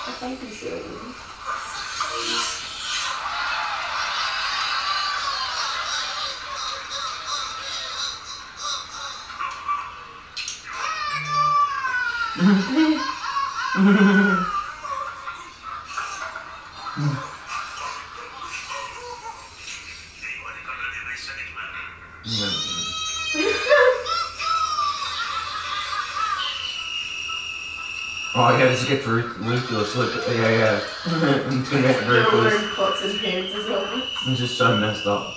I think he's serious. Oh yeah, this gets ridiculous. Look, yeah. It's gonna get ridiculous. Wearing pots and pans as well. It's just so messed up.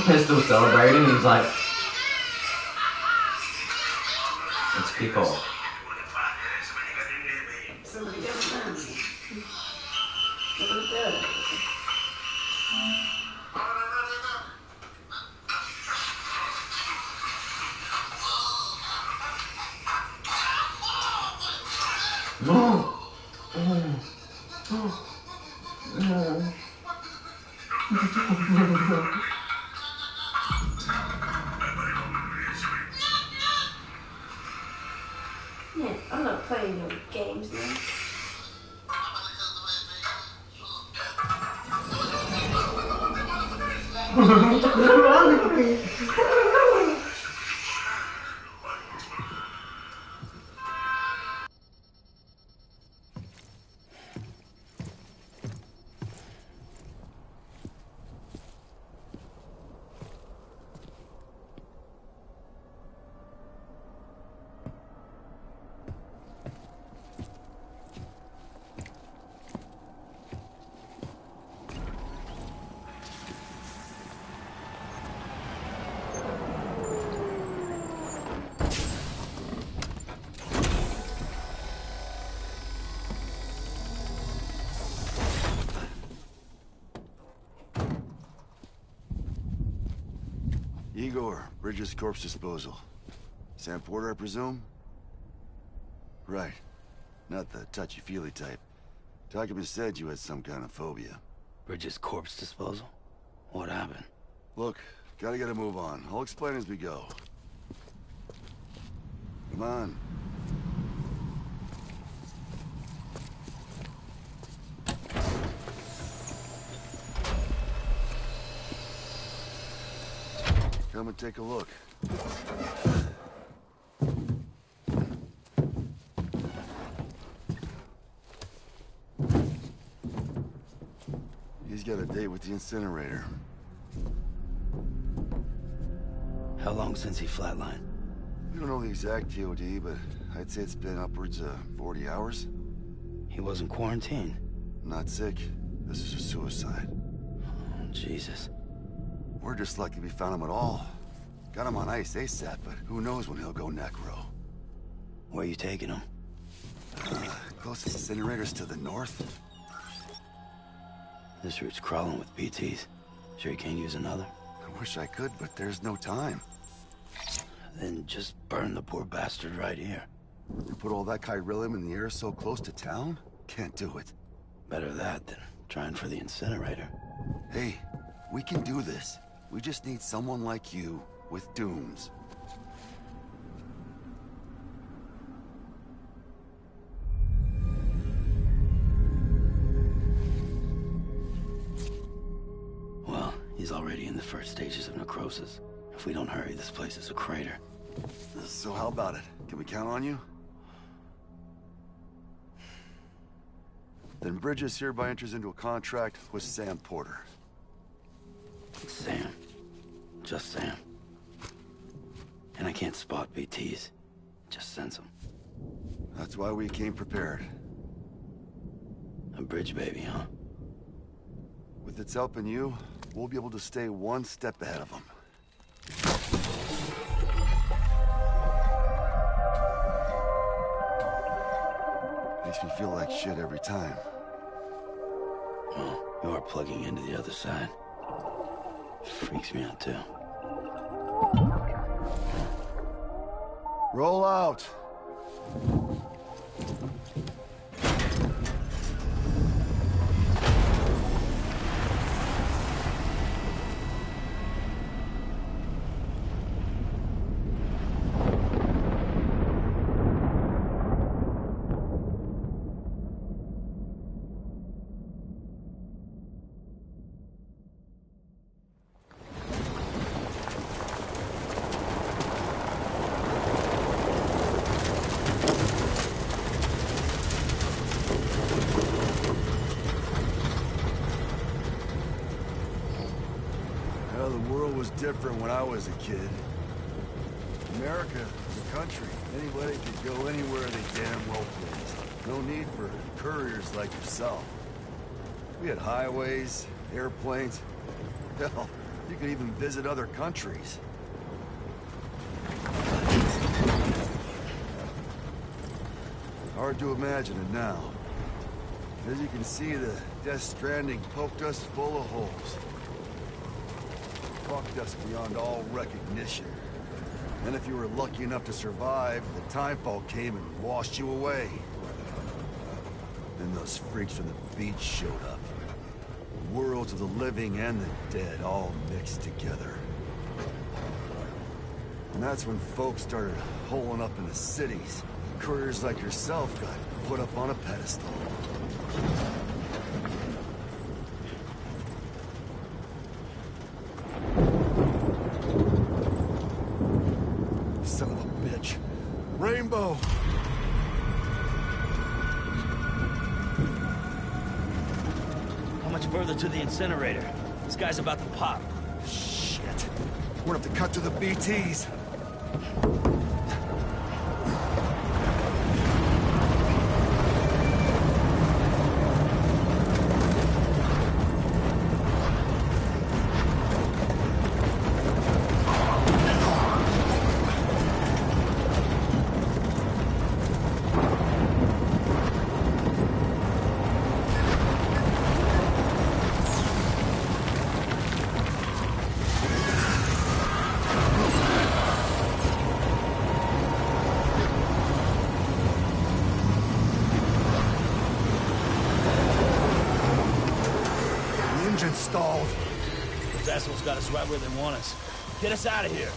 They're still celebrating. He's like, let's kick off. Somebody get a man. Look at that. No. Yeah, I'm not playing no games now. Igor, Bridges Corpse Disposal. Sam Porter, I presume? Right. Not the touchy-feely type. Documents said you had some kind of phobia. Bridges Corpse Disposal? What happened? Look, gotta get a move on. I'll explain as we go. Come on. Come and take a look. He's got a date with the incinerator. How long since he flatlined? We don't know the exact TOD, but I'd say it's been upwards of 40 hours. He wasn't quarantined. Not sick. This is a suicide. Oh, Jesus. We're just lucky we found him at all. Got him on ice ASAP, but who knows when he'll go necro. Where are you taking him? Closest incinerator's to the north. This route's crawling with BTs. Sure you can't use another? I wish I could, but there's no time. Then just burn the poor bastard right here. You put all that chiralium in the air so close to town? Can't do it. Better that than trying for the incinerator. Hey, we can do this. We just need someone like you with dooms. Well, he's already in the first stages of necrosis. If we don't hurry, this place is a crater. So how about it? Can we count on you? Then Bridges hereby enters into a contract with Sam Porter. Sam. Just Sam. And I can't spot BTs. Just sense them. That's why we came prepared. A bridge baby, huh? With its help and you, we'll be able to stay one step ahead of them. Makes me feel like shit every time. Well, you are plugging into the other side. Freaks me out, too. Roll out! different when I was a kid. America was a country. Anybody could go anywhere they damn well pleased. No need for couriers like yourself. We had highways, airplanes. Hell, you could even visit other countries. Hard to imagine it now. As you can see, the Death Stranding poked us full of holes. Fucked us beyond all recognition. And if you were lucky enough to survive, the timefall came and washed you away. Then those freaks from the beach showed up. Worlds of the living and the dead all mixed together. And that's when folks started holing up in the cities. Couriers like yourself got put up on a pedestal. Son of a bitch. Rainbow! How much further to the incinerator? This guy's about to pop. Shit. We're gonna have to cut to the BTs. Stalled. Those assholes got us right where they want us. Get us out of here.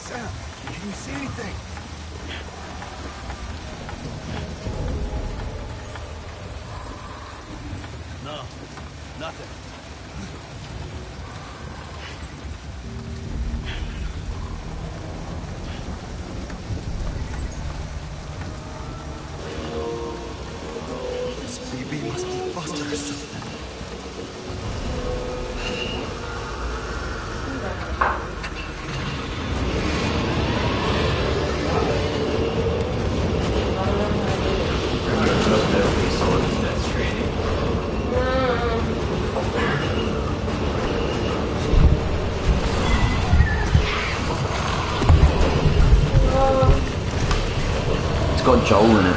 Sam, can you see anything? No, nothing. BB must be busted or something. It's got Joel in it.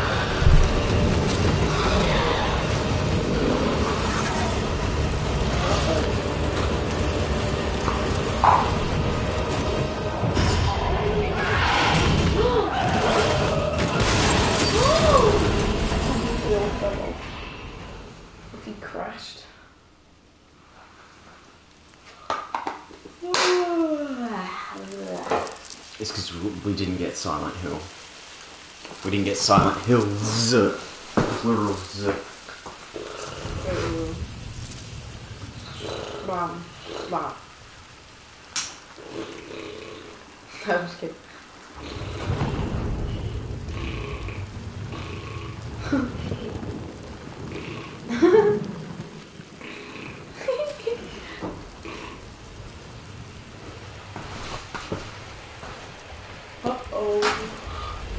He crashed. It's because we didn't get Silent Hill. We didn't get Silent Hills. Plural. Mom. I was kidding. Uh-oh.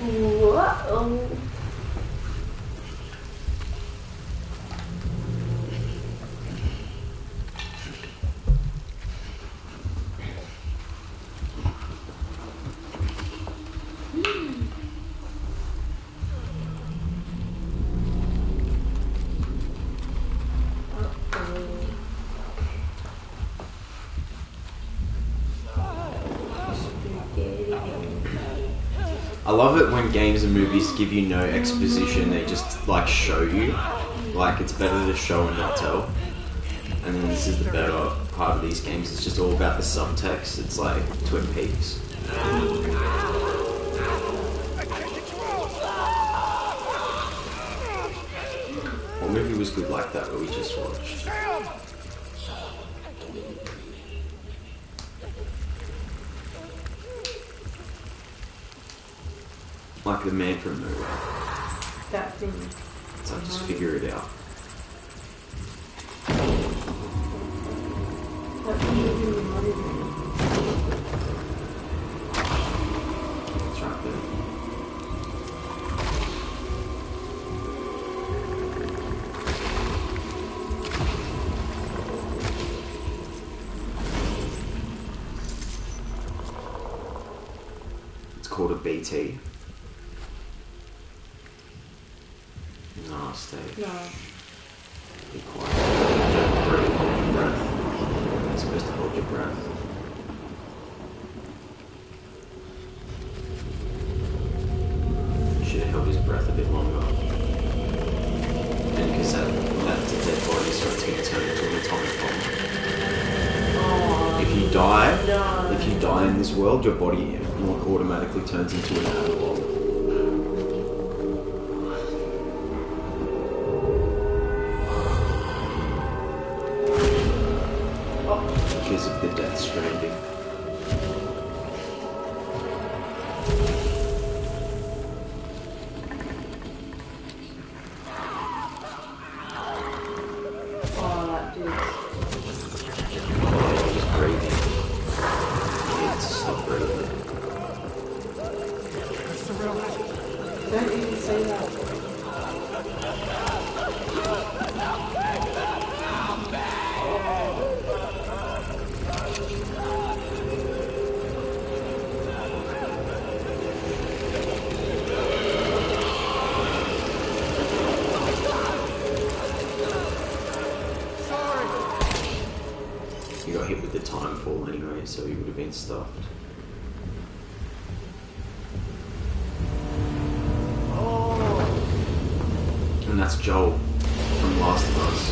Uh-oh. I love it when games and movies give you no exposition, they just like show you. Like it's better to show and not tell. And then this is the better part of these games, it's just all about the subtext. It's like Twin Peaks. What movie was good like that we just watched? Like the man from nowhere. That thing. It's like just figure it out. That movie reminded me. It's right there. It's called a BT. No, stay. No. Be quiet. Don't breathe. Hold your breath. You're supposed to hold your breath. You should have held his breath a bit longer. And because that's a dead body, so it's going to turn into an atomic bomb. Oh, If you die, no. if you die in this world, your body automatically turns into an atom bomb. Because of the death stranding. Oh, that dude. Just breathing. You need to stop breathing. Don't even say that. You got hit with the time fall anyway, so you would have been stuffed. And that's Joel from Last of Us.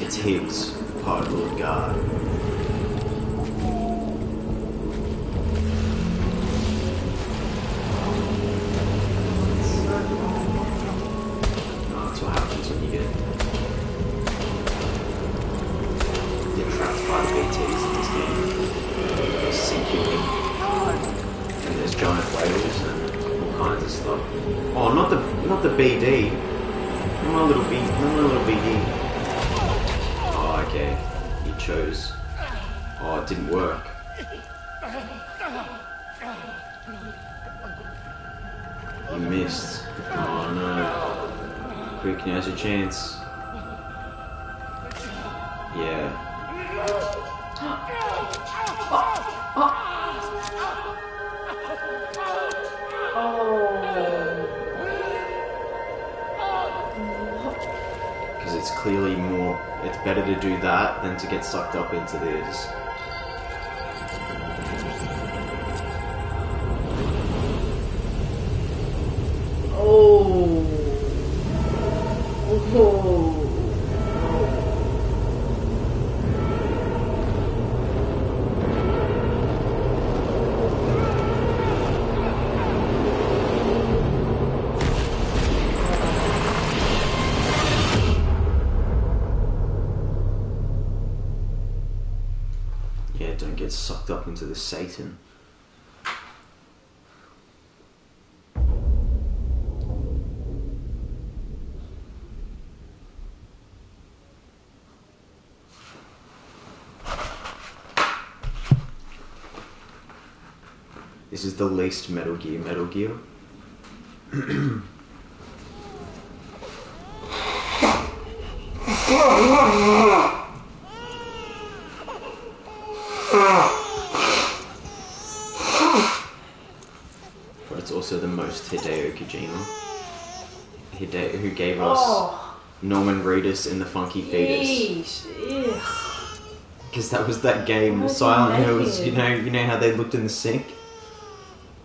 It's Higgs, part of the guard. No, that's what happens when you get trapped by the BTs in this game. They sink you in. And there's giant whales and all kinds of stuff. Oh, not the BD. Not my little BD. Oh, okay. You chose. Oh, it didn't work. You missed. Oh no. Quick, now's your chance. Yeah. Because it's clearly more. It's better to do that than to get sucked up into this. Oh. Oh. Yeah, don't get sucked up into the Satan. This is the least Metal Gear. But it's also the most Hideo Kojima. Hideo, who gave us Norman Reedus and the Funky Fetus. Because that was that game, Silent Hills. You know how they looked in the sink.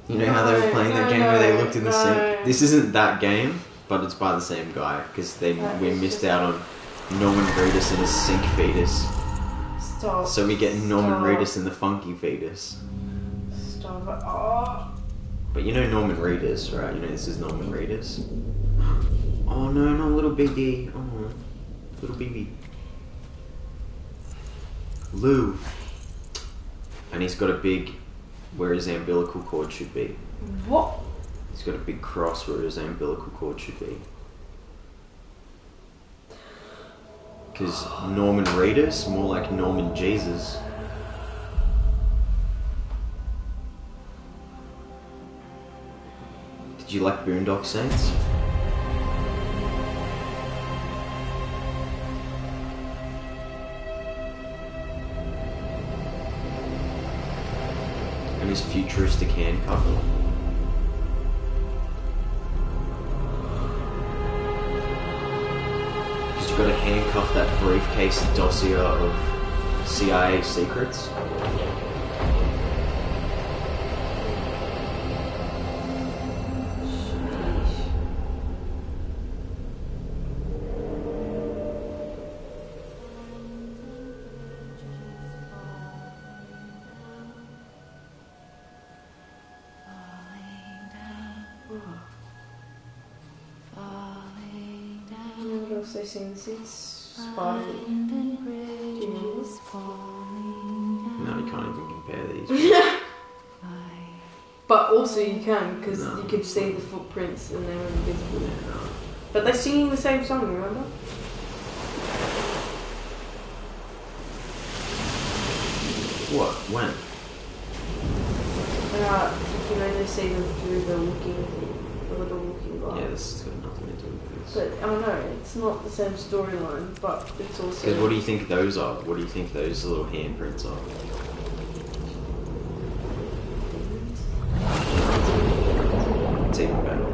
You know how they were playing that game where they looked in the sink. This isn't that game, but it's by the same guy because we missed out on Norman Reedus and his sink fetus. Stop. So we get Norman Reedus and the Funky Fetus. Stop it. Oh. But you know Norman Reedus, right? You know this is Norman Reedus. Oh no, not little BD. Oh, little BB. Lou. And he's got a big, where his umbilical cord should be. What? He's got a big cross where his umbilical cord should be. Because Norman Reedus, more like Norman Jesus. Did you like Boondock Saints? And his futuristic handcuff. Because you've got to handcuff that briefcase dossier of CIA secrets. What else they sing since Spider-Man? Do you know this? No, you can't even compare these. But also you can, because No. you can see the footprints and they're invisible. But they're singing the same song, remember? What? When? You can only see them through the looking thing, the little looking glass. Yeah, this has got nothing to do with this. But I don't know, it's not the same storyline, but it's also. Because what do you think those are? What do you think those little handprints are? It's even better.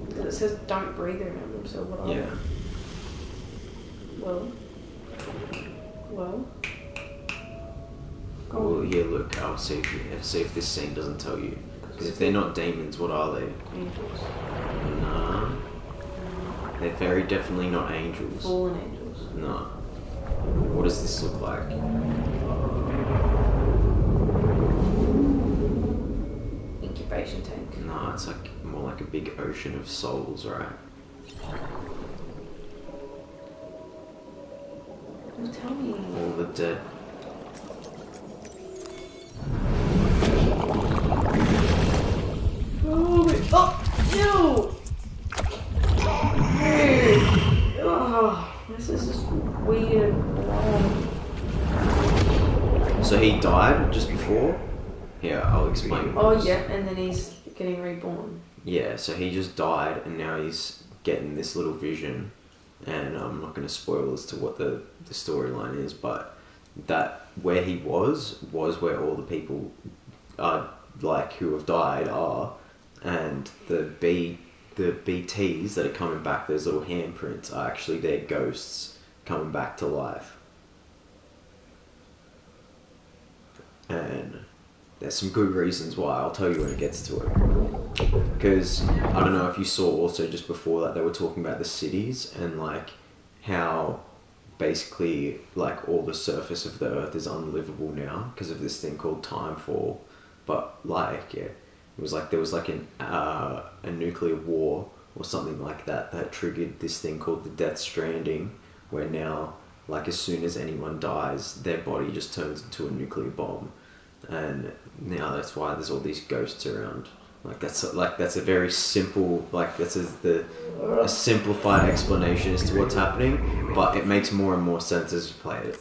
Because it says don't breathe around them, so what are Yeah. they? Well. Go Well, on. yeah, look, I'll see if this scene doesn't tell you. Because if they're not demons, what are they? Angels. Nah. They're very definitely not angels. Fallen angels. No. What does this look like? Incubation tank. No, it's like more like a big ocean of souls, right? Well, tell me. All the dead. Oh, ew! Oh, this is just weird and wrong. So he died just before? Yeah, I'll explain. Oh, yeah, and then he's getting reborn. Yeah, so he just died and now he's getting this little vision. And I'm not going to spoil as to what the storyline is, but that where he was where all the people like who have died are, and the BTs that are coming back, those little handprints, are actually their ghosts coming back to life. And there's some good reasons why. I'll tell you when it gets to it. Because I don't know if you saw also just before that they were talking about the cities and like how basically like all the surface of the earth is unlivable now because of this thing called timefall. But like yeah, it was like there was like a nuclear war or something like that triggered this thing called the death stranding, where now like as soon as anyone dies, their body just turns into a nuclear bomb. And now that's why there's all these ghosts around. That's a very simple, that's a simplified explanation as to what's happening, but it makes more and more sense as you play it.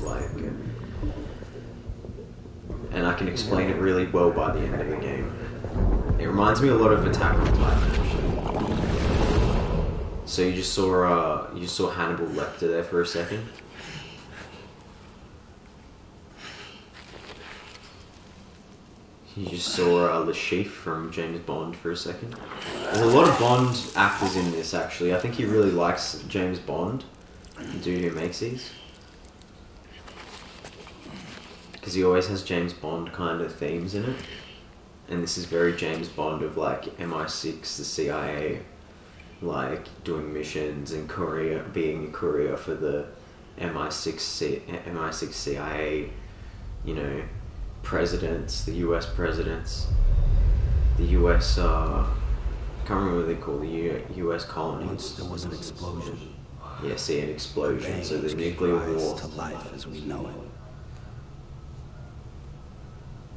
And I can explain it really well by the end of the game. It reminds me a lot of Attack on Titan, actually. So you just saw Hannibal Lecter there for a second. You just saw Le Chiffre from James Bond for a second. There's a lot of Bond actors in this, actually. I think he really likes James Bond, the dude who makes these. Because he always has James Bond kind of themes in it. And this is very James Bond of like MI6, the CIA, like doing missions in Korea, being a courier for the MI6 CIA, you know, presidents, the US presidents, the US, I can't remember what they call the US colonies. Once there was an explosion. Yeah, see, an explosion, so the nuclear war. To life as we know it.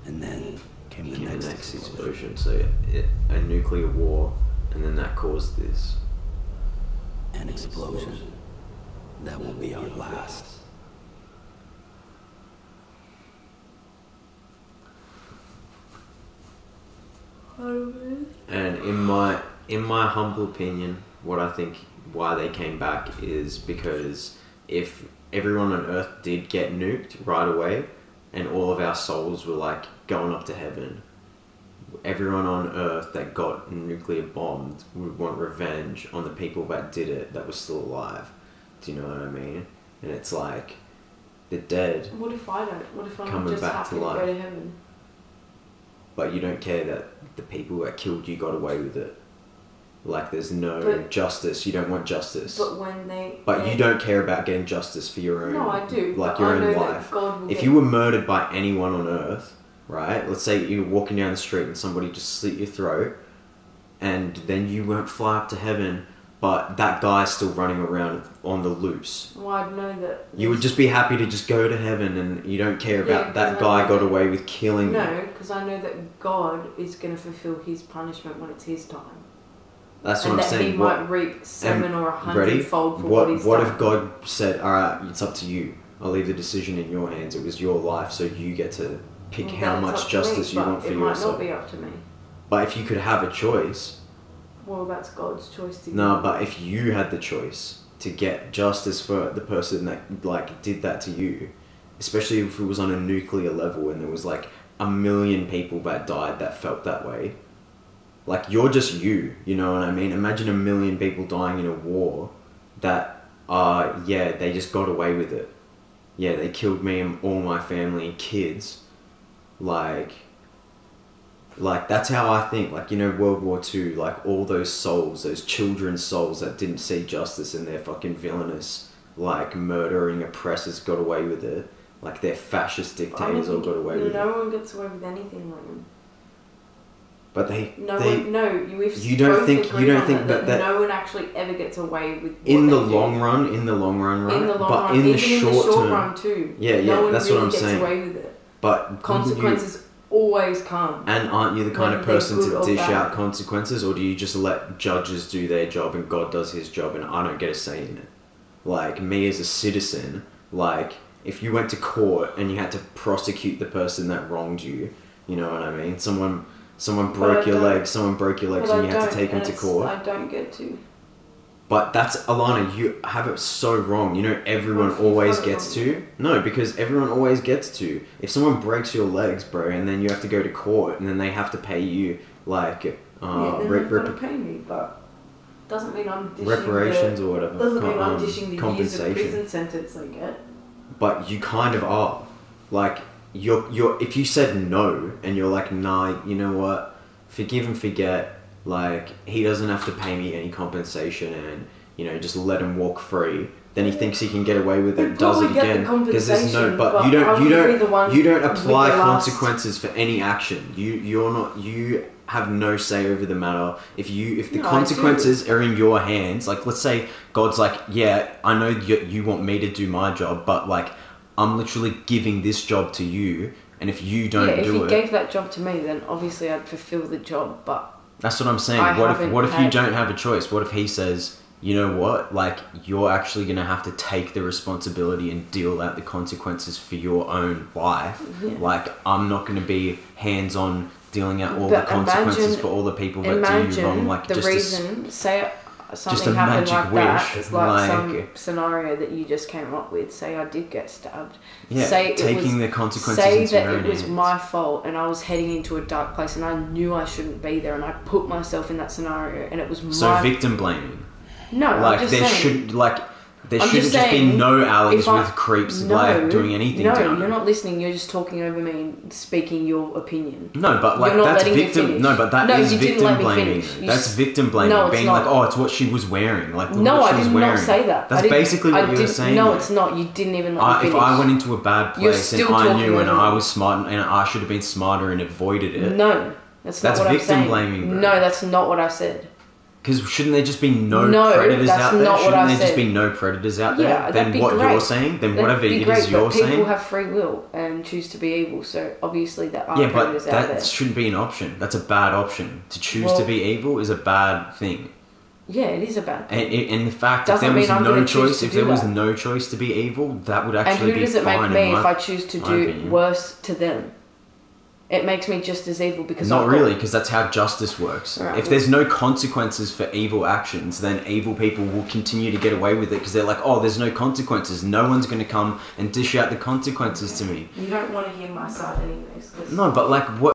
And then came the next explosion. So a nuclear war, and then that caused this. an explosion. That will be our last. And in my humble opinion, what I think why they came back is because if everyone on Earth did get nuked right away, and all of our souls were like going up to heaven, everyone on Earth that got nuclear bombed would want revenge on the people that did it that were still alive. Do you know what I mean? And it's like the dead. What if I don't? What if I'm coming just back happy to to life. go to heaven? But you don't care that the people that killed you got away with it. Like there's no But- justice. You don't want justice. But when they... But you don't care about getting justice for your own... No, I do. Like but your I know own that life. God will If get... you were murdered by anyone on Earth, right? Let's say you're walking down the street and somebody just slit your throat, and then you won't fly up to heaven, but that guy's still running around on the loose. Well, I'd know that... You would just be happy to just go to heaven, and you don't care Yeah, about that because guy I know got that- away with killing you. No, because I know that God is going to fulfill his punishment when it's his time. That's what And I'm that saying. he might reap 7 or Ready? 100-fold for what he's What done. if God said, "Alright, it's up to you. I'll leave the decision in your hands. It was your life, so you get to pick Well, how that's much up to justice me, you but want for it might yourself." not be up to me. But if you could have a choice, Well, that's God's choice to no. give. But if you had the choice to get justice for the person that like did that to you, especially if it was on a nuclear level and there was like 1 million people that died that felt that way. Like, you're just you know what I mean? Imagine 1 million people dying in a war that, they just got away with it. Yeah, they killed me and all my family and kids. Like, that's how I think. Like, World War II, like, all those souls, those children's souls that didn't see justice and their fucking villainous, like, murdering oppressors got away with it. Like, their fascist dictators all got away with it. No one gets away with anything, Logan. But You don't think that no one actually ever gets away with in the what they long do. run, right? In the long But run, in the even short in the short term, run too. Yeah, no one that's really what I'm gets saying. away with it. But Consequences always come. And aren't you the kind Whether of person they're to good or dish bad. out consequences, or do you just let judges do their job and God does his job and I don't get a say in it? Like, me as a citizen, like, if you went to court and you had to prosecute the person that wronged you, you know what I mean? Someone broke your legs, and you had to take him to court. I don't get to. But that's, Alana, you have it so wrong. Everyone Well, always you've got it gets wrong. to. No, because everyone always gets to. If someone breaks your legs, bro, and then you have to go to court, and then they have to pay you, like, Then they've got to pay me, but doesn't mean I'm dishing reparations or whatever. Doesn't mean I'm dishing the years of compensation. prison sentence I get. But you kind of are. Like, you're if you said no, and you're like, nah, you know what, forgive and forget, like, he doesn't have to pay me any compensation and, just let him walk free, then he thinks he can get away with it, He'd does it probably get the again. Because there's no, compensation, but but you I don't, would be the one you don't with apply the last- consequences for any action. You have no say over the matter. If the No, I consequences are in your hands, like, let's say God's like, yeah, I know you want me to do my job, but like, I'm literally giving this job to you, and if you don't if do he it, gave that job to me, then obviously I'd fulfill the job, but that's what I'm saying. I What haven't if you had- don't have a choice? What if he says, you know what, like, you're actually going to have to take the responsibility and deal out the consequences for your own life. Yeah. Like, I'm not going to be hands-on dealing out all But the consequences imagine- for all the people that do you wrong. Like, the just reason, say something a happened magic like that, wish, it's like like- some scenario that you just came up with. Say I did get stabbed. yeah, say taking the consequences Say into your that own it was hands. my fault and I was heading into a dark place and I knew I shouldn't be there and I put myself in that scenario and it was So my... victim blaming. No, Like, I'm just there saying... there I'm shouldn't just just be saying, no alleys if I- with creeps No, like doing anything No, down. you're not listening. You're just talking over me and speaking your opinion. No, but like You're not that's letting me victim. finish. No, but that No, is you didn't victim let me blaming. finish. You That's s- victim blaming. No, it's being not. like, oh, it's what she was wearing. Like, look No, what I she's did wearing. not say that. That's I didn't- basically what I you were didn't- saying. No, though. it's not. You didn't even let me If finish. I went into a bad You're place and still I talking knew and over I me. was smart and I should have been smarter and avoided it. No, that's not That's what I'm victim saying. blaming, bro. No, that's not what I said. Because shouldn't there just be no No, predators that's out there? not what Shouldn't I there just said. be no predators out there? Yeah, Then that'd be what great. you're saying? Then That'd whatever be it great, is you're but people saying. have free will and choose to be evil, so obviously there are Yeah, but predators out there. that shouldn't be an option. That's a bad option. To choose Well- to be evil is a bad thing. Yeah, it is a bad thing. And the fact that Doesn't there was mean I'm no gonna choose choice, to if do there was that. no choice to be evil, that would And actually who be does it make fine. me if I choose to my do opinion. worse to them? It makes me just as evil because Not I've got- really, because that's how justice works. Right, If well- there's no consequences for evil actions, then evil people will continue to get away with it because they're like, oh, there's no consequences. No one's going to come and dish out the consequences to me. You don't want to hear my side anyways. 'cause- No, but like, what?